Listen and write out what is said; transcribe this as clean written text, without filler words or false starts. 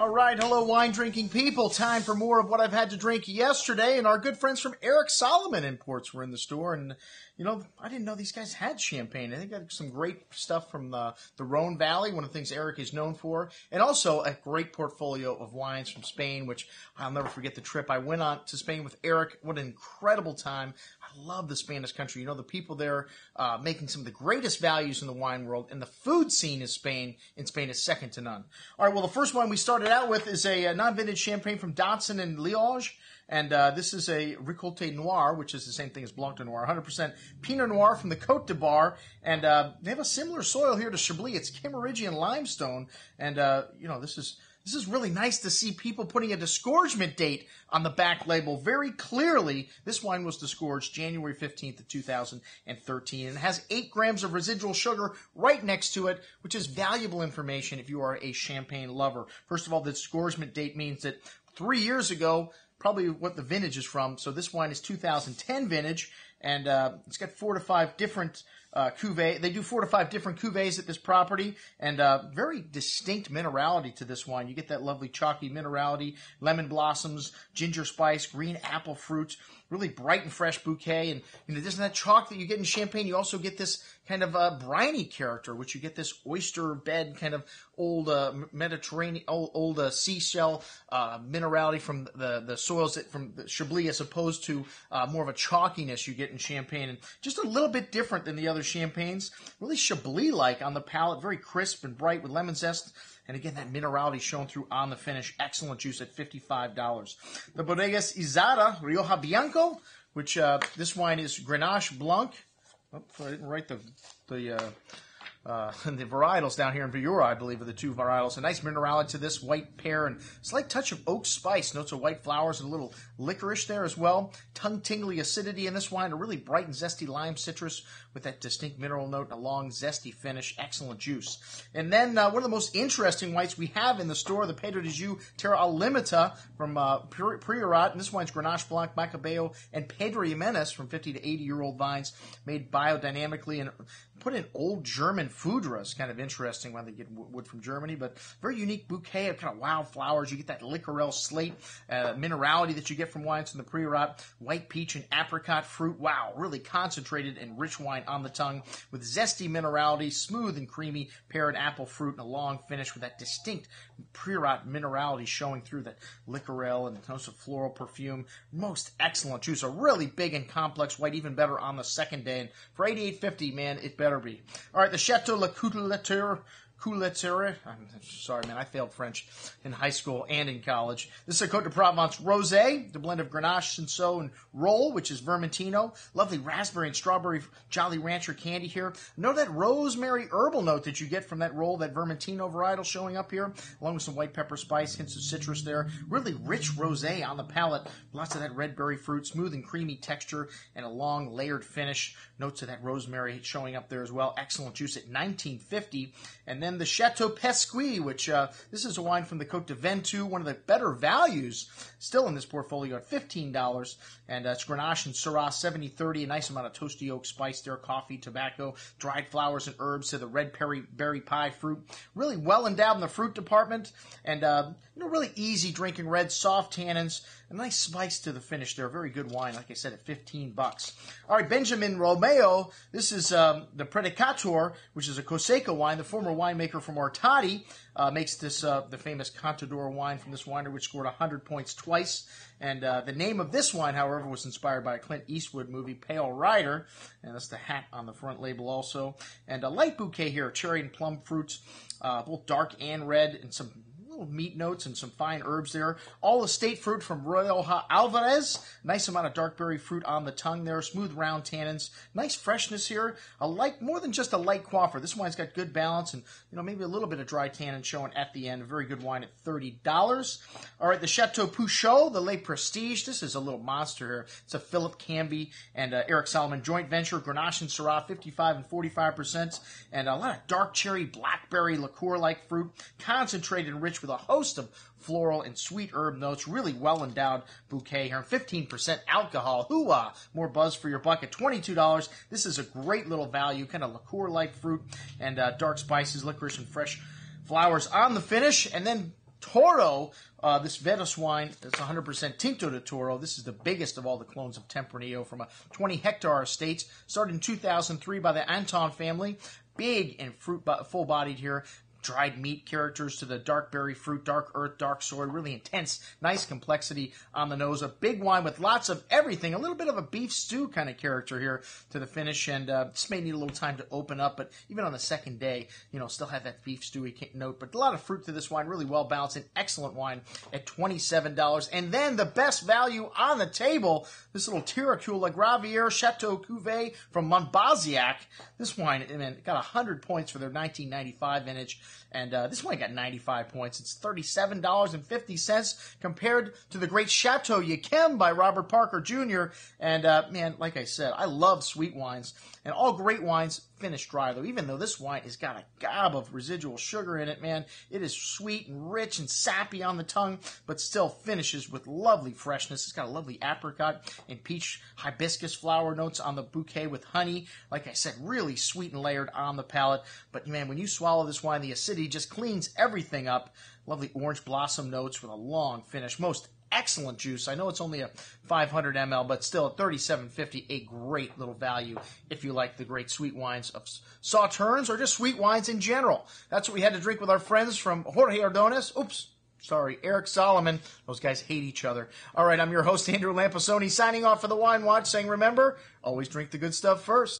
All right, hello wine drinking people. Time for more of what I've had to drink yesterday, and our good friends from Eric Solomon Imports were in the store, and you know, I didn't know these guys had champagne. I think they got some great stuff from the Rhone Valley, one of the things Eric is known for, and also a great portfolio of wines from Spain, which I'll never forget the trip I went on to Spain with Eric. What an incredible time. I love the Spanish country. You know, the people there making some of the greatest values in the wine world, and the food scene in Spain is second to none. All right, well, the first one we started out with is a non-vintage champagne from Dosnon and Leoage. And this is a Récolté Noir, which is the same thing as Blanc de Noir, 100% Pinot Noir from the Côte de Bar. And they have a similar soil here to Chablis. It's Camaragian limestone. And, you know, this is really nice to see people putting a disgorgement date on the back label very clearly. This wine was disgorged January 15th of 2013. And it has 8 grams of residual sugar right next to it, which is valuable information if you are a champagne lover. First of all, the disgorgement date means that 3 years ago, probably what the vintage is from. So this wine is 2010 vintage, and it's got 4 to 5 different cuvées. They do 4 to 5 different cuvées at this property, and very distinct minerality to this wine. You get that lovely chalky minerality, lemon blossoms, ginger spice, green apple fruit, really bright and fresh bouquet. And you know, there's that chalk that you get in champagne. You also get this kind of briny character, which you get this oyster bed kind of old Mediterranean, old seashell minerality from the soils from the Chablis, as opposed to more of a chalkiness you get in champagne, and just a little bit different than the other champagnes. Really Chablis-like on the palate, very crisp and bright with lemon zest. And again, that minerality shown through on the finish. Excellent juice at $55. The Bodegas Izadi Rioja Bianco, which this wine is Grenache Blanc. Oh, I didn't write the varietals down here in Viura, I believe, are the 2 varietals. A nice minerality to this, white pear, and slight touch of oak spice. Notes of white flowers and a little licorice there as well. Tongue-tingly acidity in this wine. A really bright and zesty lime citrus with that distinct mineral note and a long, zesty finish. Excellent juice. And then one of the most interesting whites we have in the store, the Pedra de Jus Terra Al Limita from Priorat. And this wine's Grenache Blanc, Macabeo, and Pedra Jimenez from 50 to 80-year-old vines made biodynamically and put in old German foudre. Is kind of interesting when they get wood from Germany, but very unique bouquet of kind of wild flowers. You get that licorel slate minerality that you get from wines from the Priorat, white peach and apricot fruit. Wow, really concentrated and rich wine on the tongue with zesty minerality, smooth and creamy pear and apple fruit, and a long finish with that distinct Priorat minerality showing through that licorel and notes of floral perfume. Most excellent juice. A really big and complex white, even better on the second day. And for $88.50, man, it better be. All right, the Chateau La Couletere. I'm sorry, man, I failed French in high school and in college. This is a Côte de Provence Rosé, the blend of Grenache, Cinsault, and Roll, which is Vermentino. Lovely raspberry and strawberry Jolly Rancher candy here. Note that rosemary herbal note that you get from that Roll, that Vermentino varietal showing up here, along with some white pepper spice, hints of citrus there. Really rich rosé on the palate. Lots of that red berry fruit, smooth and creamy texture, and a long layered finish. Notes of that rosemary showing up there as well. Excellent juice at $19.50. And then the Chateau Pesquis, which this is a wine from the Côte de Ventoux, one of the better values still in this portfolio at $15. And it's Grenache and Syrah 70-30, a nice amount of toasty oak spice there, coffee, tobacco, dried flowers and herbs to the red berry pie fruit. Really well endowed in the fruit department, and you know, really easy drinking red, soft tannins, a nice spice to the finish there. Very good wine, like I said, at $15. All right, Benjamin Romeo. This is the Predicator, which is a Coseca wine. The former winemaker from Ortati makes this the famous Contador wine from this winery, which scored 100 points twice. And the name of this wine, however, was inspired by a Clint Eastwood movie, Pale Rider. And that's the hat on the front label also. And a light bouquet here, cherry and plum fruits, both dark and red, and some little meat notes and some fine herbs there. All estate fruit from Rioja Alvarez. Nice amount of dark berry fruit on the tongue there. Smooth round tannins. Nice freshness here. More than just a light quaffer. This wine's got good balance and, you know, maybe a little bit of dry tannin showing at the end. A very good wine at $30. All right, the Chateau Pouchot, the Le Prestige. This is a little monster here. It's a Philip Canby and Eric Solomon joint venture. Grenache and Syrah, 55 and 45%. And a lot of dark cherry, blackberry, liqueur-like fruit. Concentrated and rich with a host of floral and sweet herb notes. Really well endowed bouquet here. 15% alcohol. Hoo-ah! More buzz for your buck at $22. This is a great little value. Kind of liqueur-like fruit and dark spices, licorice, and fresh flowers on the finish. And then Toro, this Vedas wine, it's 100% Tinto de Toro. This is the biggest of all the clones of Tempranillo from a 20-hectare estate. Started in 2003 by the Anton family. Big and full-bodied here. Dried meat characters to the dark berry fruit, dark earth, dark soil, really intense, nice complexity on the nose. A big wine with lots of everything, a little bit of a beef stew kind of character here to the finish, and this may need a little time to open up, but even on the second day, still have that beef stewy note, but a lot of fruit to this wine, really well balanced, an excellent wine at $27. And then the best value on the table, this little Tiracule La Gravière Chateau Cuvée from Montbazillac. This wine, got 100 points for their 1995 vintage. And this one got 95 points. It's $37.50 compared to the great Chateau Yquem by Robert Parker Jr. And, like I said, I love sweet wines. And all great wines finish dry, though. Even though this wine has got a gob of residual sugar in it, man, it is sweet and rich and sappy on the tongue, but still finishes with lovely freshness. It's got a lovely apricot and peach hibiscus flower notes on the bouquet with honey. Like I said, really sweet and layered on the palate. But, man, when you swallow this wine, the acidity just cleans everything up. Lovely orange blossom notes with a long finish. Most excellent juice. I know it's only a 500 ml, but still at $37.50, a great little value if you like the great sweet wines of Sauternes or just sweet wines in general. That's what we had to drink with our friends from Jorge Ordonez. Eric Solomon. Those guys hate each other. All right, I'm your host, Andrew Lamposoni, signing off for the Wine Watch, saying remember, always drink the good stuff first.